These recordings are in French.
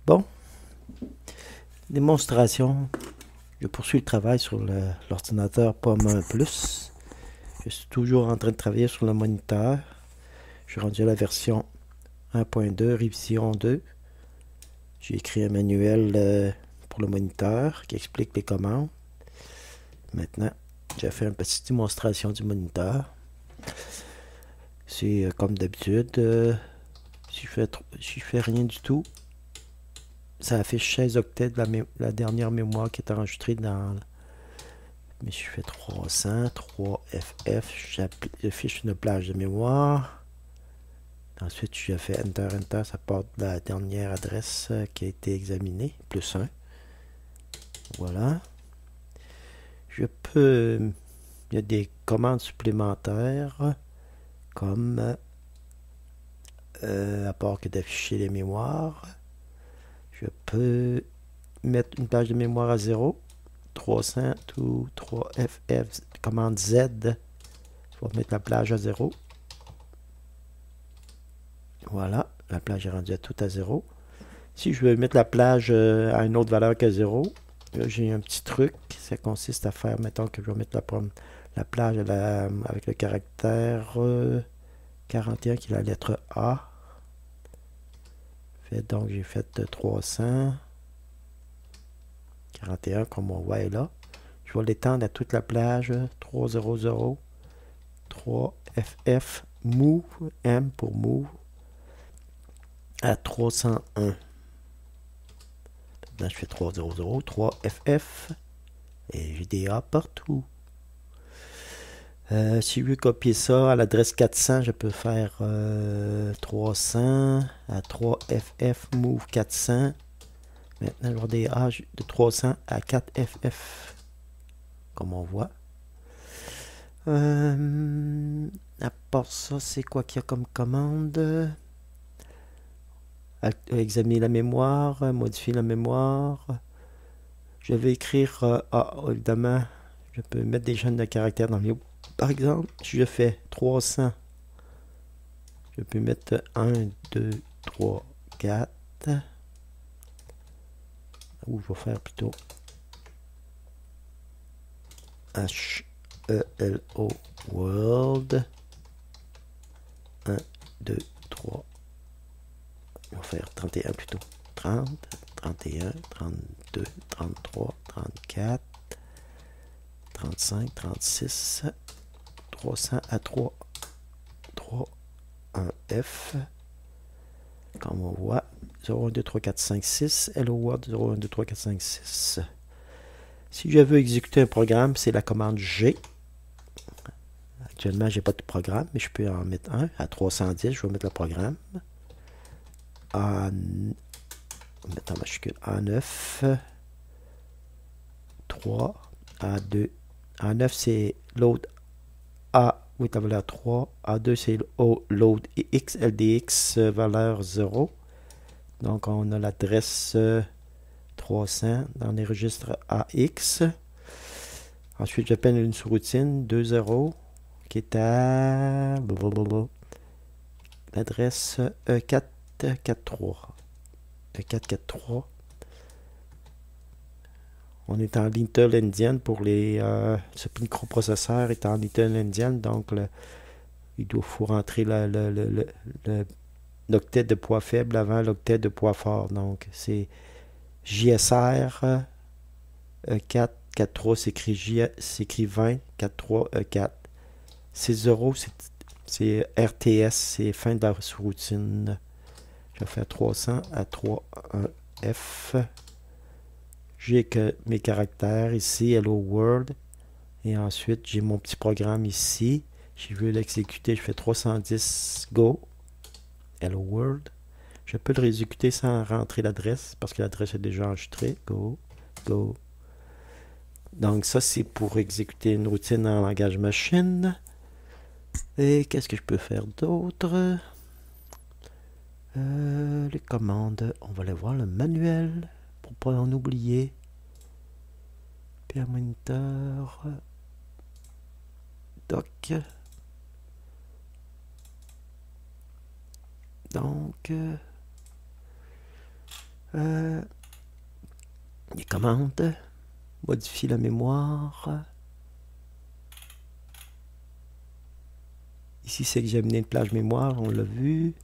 Bon, démonstration. Je poursuis le travail sur l'ordinateur Pomme 1 Plus. Je suis toujours en train de travailler sur le moniteur. Je suis rendu à la version 1.2, révision 2. J'ai écrit un manuel pour le moniteur qui explique les commandes. Maintenant, j'ai fait une petite démonstration du moniteur. C'est comme d'habitude, si je fais rien du tout, ça affiche 16 octets de la dernière mémoire qui est enregistrée dans. Mais je fais 300, 3FF, j'affiche une plage de mémoire. Ensuite, je fais Enter, Enter, ça part de la dernière adresse qui a été examinée, plus 1. Voilà. Je peux. Il y a des commandes supplémentaires, comme à part que d'afficher les mémoires. Je peux mettre une page de mémoire à 0. 300 ou 3FF, commande Z. Je vais mettre la plage à 0. Voilà, la plage est rendue à tout à 0. Si je veux mettre la plage à une autre valeur que 0, là j'ai un petit truc. Ça consiste à faire, mettons que je vais mettre la plage avec le caractère 41 qui est la lettre A. Donc j'ai fait 300. 41 comme on voit est là. Je vais l'étendre à toute la plage 300, 3FF, move, M pour move, à 301. Maintenant, je fais 300, 3FF, et j'ai des A partout. Si je veux copier ça à l'adresse 400, je peux faire 300 à 3FF, move 400. Maintenant, je vais avoir des A de 300 à 4FF, comme on voit. À part ça, c'est quoi qu'il y a comme commande? Examiner la mémoire, modifier la mémoire. Je vais écrire, évidemment, je peux mettre des chaînes de caractères dans les. Par exemple, si je fais 300, je peux mettre 1, 2, 3, 4. Ou je vais faire plutôt HELO World. 1, 2, 3. On va faire 31 plutôt. 30, 31, 32, 33, 34, 35, 36, 300 à 3, 3, 1 F. Comme on voit, 0, 1, 2, 3, 4, 5, 6. Hello World, 0, 1, 2, 3, 4, 5, 6. Si je veux exécuter un programme, c'est la commande G. Actuellement, j'ai pas de programme, mais je peux en mettre un. À 310, je vais mettre le programme. On va mettre en majuscule A9, 3, A2. A9, c'est load A, oui, la valeur 3. A2, c'est load X, LDX, valeur 0. Donc, on a l'adresse 300 dans les registres AX. Ensuite, j'appelle une sous-routine 2.0 qui est à l'adresse E443. E443. On est en Little Endian pour les. Ce microprocesseur est en Little Endian, donc il faut rentrer l'octet de poids faible avant l'octet de poids fort. Donc c'est JSR E4 43 s'écrit 20 43 E4. C'est 0, c'est RTS, c'est fin de la sous-routine. Je vais faire 300 à 3 1 F. J'ai que mes caractères ici, Hello World. Et ensuite, j'ai mon petit programme ici. Si je veux l'exécuter, je fais 310 Go. Hello World. Je peux le réexécuter sans rentrer l'adresse parce que l'adresse est déjà enregistrée. Go, go. Donc ça, c'est pour exécuter une routine en langage machine. Et qu'est-ce que je peux faire d'autre? Les commandes, on va aller voir le manuel pour pas en oublier. Pierre Moniteur. Doc. Donc, Les commandes. Modifier la mémoire. Ici, c'est examiner une plage mémoire, on l'a vu.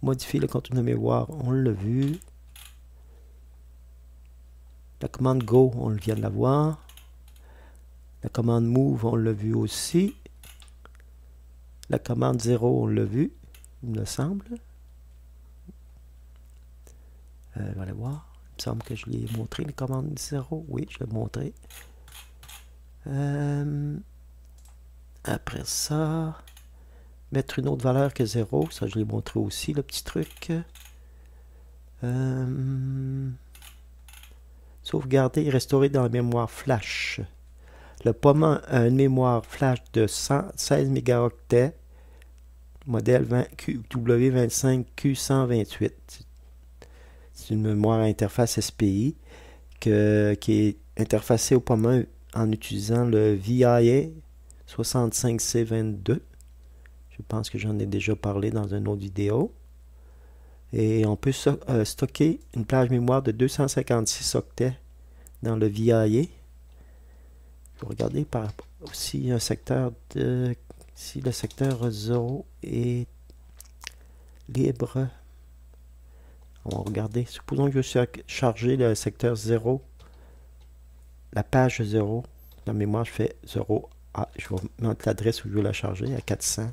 Modifier le contenu de mémoire, on l'a vu. La commande Go, on vient de la voir. La commande Move, on l'a vu aussi. La commande 0, on l'a vu, il me semble. On va aller voir. Il me semble que je l'ai montré, la commande 0. Oui, je l'ai montré. Après ça, mettre une autre valeur que 0. Ça, je l'ai montré aussi, le petit truc. Sauvegarder et restaurer dans la mémoire flash. Le POMA a une mémoire flash de 116 mégaoctets, modèle W25Q128. C'est une mémoire à interface SPI qui est interfacée au POMA en utilisant le VIA 65C22. Je pense que j'en ai déjà parlé dans une autre vidéo. Et on peut stocker une plage mémoire de 256 octets dans le VIA. Vous regardez par aussi un secteur de... Si le secteur 0 est libre, on va regarder. Supposons que je charger le secteur 0, la page 0, la mémoire, je fais 0. Ah, je vais mettre l'adresse où je veux la charger à 400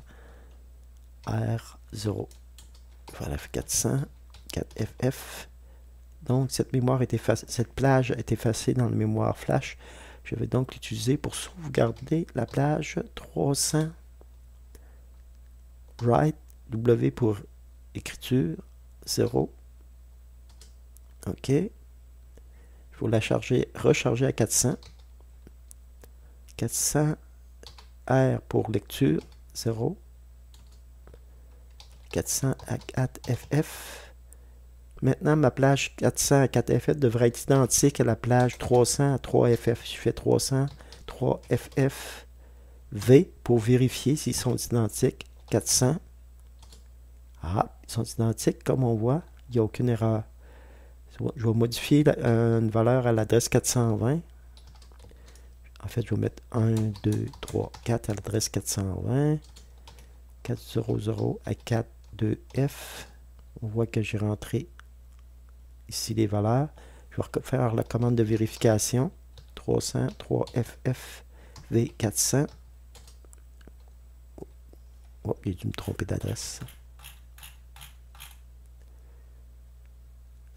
R0. Voilà, 400 4FF. Donc, cette mémoire est effacée, cette plage est effacée dans la mémoire flash. Je vais donc l'utiliser pour sauvegarder la plage 300 write W pour écriture 0. OK. Il faut la recharger à 400. 400 R pour lecture 0. 400 à 4FF. Maintenant, ma plage 400 à 4FF devrait être identique à la plage 300 à 3FF. Je fais 300, 3FF, V pour vérifier s'ils sont identiques. 400. Ah, ils sont identiques comme on voit. Il n'y a aucune erreur. Je vais modifier une valeur à l'adresse 420. En fait, je vais mettre 1, 2, 3, 4 à l'adresse 420. 400 à 42F. On voit que j'ai rentré ici les valeurs. Je vais faire la commande de vérification. 300, 3FF, V400. Oh, j'ai dû me tromper d'adresse.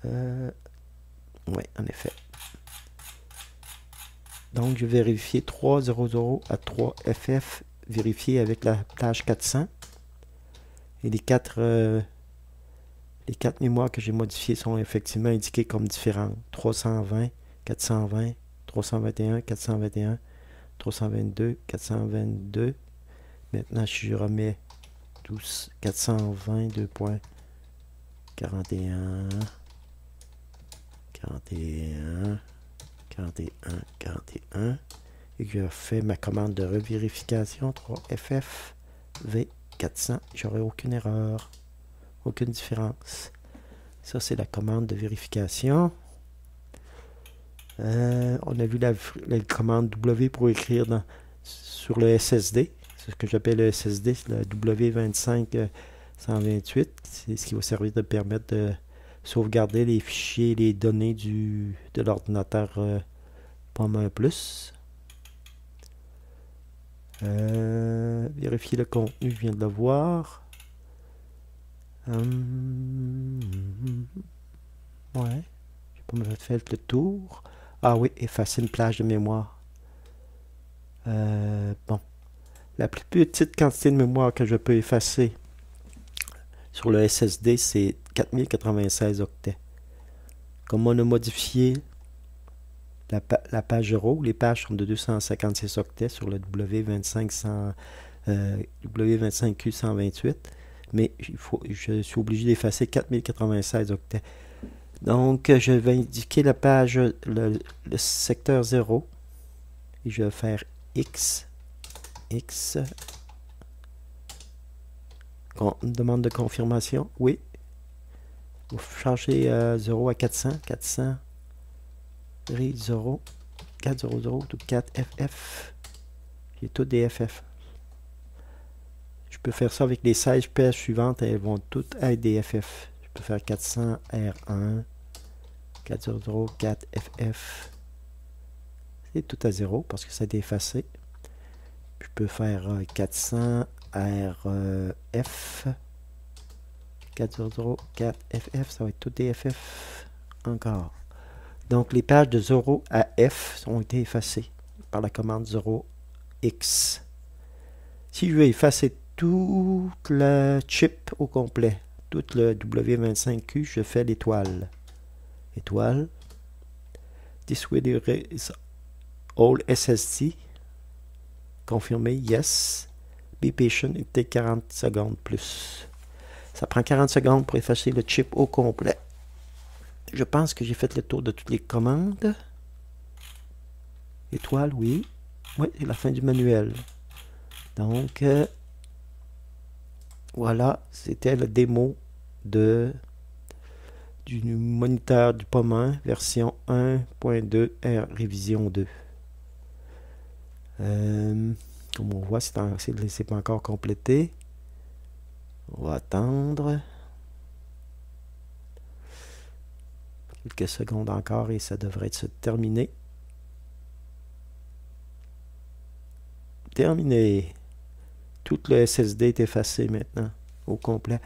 Oui, en effet. Donc, je vais vérifier 300 à 3FF, vérifier avec la plage 400. Et les quatre mémoires que j'ai modifiées sont effectivement indiquées comme différentes. 320, 420, 321, 421, 322, 422. Maintenant, si je remets tous 422.41, 41, 41, 41, et que je fais ma commande de revérification 3FF V400, j'aurai aucune erreur, aucune différence. Ça, c'est la commande de vérification. On a vu la commande W pour écrire sur le SSD. C'est ce que j'appelle le SSD, c'est le W25-128. C'est ce qui va servir de permettre de sauvegarder les fichiers, les données de l'ordinateur POMA+. Vérifier le contenu, je viens de le voir. Ouais. J'ai pas fait le tour. Ah oui, effacer une plage de mémoire. Bon. La plus petite quantité de mémoire que je peux effacer sur le SSD, c'est 4096 octets. Comme on a modifié la page 0, les pages sont de 256 octets sur le W25Q128, mais je suis obligé d'effacer 4096 octets. Donc, je vais indiquer la page, le secteur 0, et je vais faire X, demande de confirmation, oui. Vous changez 0 à 400. 400. 0. 400 tout 4 FF. J'ai tout des FF. Je peux faire ça avec les 16 pages suivantes. Elles vont toutes être des FF. Je peux faire 400 R1. 400 4 FF. C'est tout à 0 parce que ça a été effacé. Je peux faire 400 RF. 400 4 FF. Ça va être tout des FF encore. Donc les pages de 0 à F ont été effacées par la commande 0x. Si je veux effacer tout le chip au complet, tout le W25Q, je fais l'étoile. Étoile. This will erase all SSD. Confirmer, yes. Be patient, it take 40 secondes plus. Ça prend 40 secondes pour effacer le chip au complet. Je pense que j'ai fait le tour de toutes les commandes. Étoile, oui. Oui, c'est la fin du manuel. Donc, voilà, c'était la démo du moniteur du POM1 version 1.2 R révision 2. Comme on voit, c'est pas encore complété. On va attendre quelques secondes encore et ça devrait se terminer. Terminé. Tout le SSD est effacé maintenant au complet.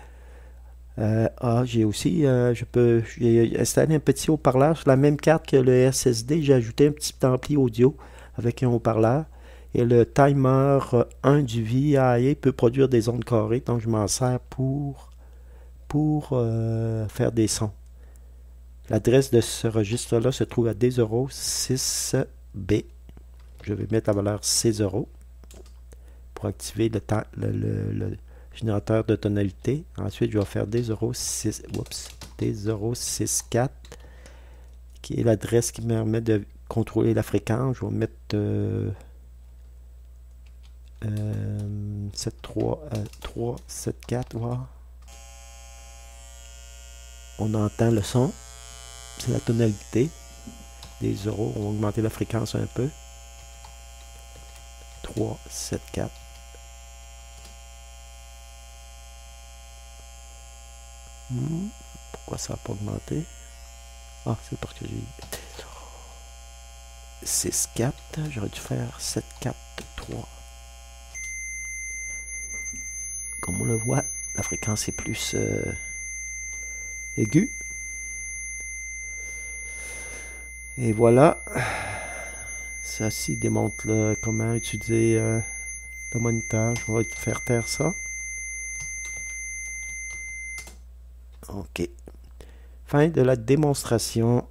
J'ai aussi, j'ai installé un petit haut-parleur sur la même carte que le SSD. J'ai ajouté un petit ampli audio avec un haut-parleur. Et le timer 1 du VIA peut produire des ondes carrées. Donc, je m'en sers pour faire des sons. L'adresse de ce registre-là se trouve à D06B. Je vais mettre la valeur C0 pour activer le générateur de tonalité. Ensuite, je vais faire D064 qui est l'adresse qui me permet de contrôler la fréquence. Je vais mettre 374. Voilà. On entend le son. C'est la tonalité. Des 0. On va augmenter la fréquence un peu. 374. Pourquoi ça n'a pas augmenté? Ah, c'est parce que j'ai 6-4. J'aurais dû faire 7-4-3. Comme on le voit, la fréquence est plus aiguë. Et voilà. Ça démontre comment utiliser le moniteur. Je vais faire taire ça. OK. Fin de la démonstration.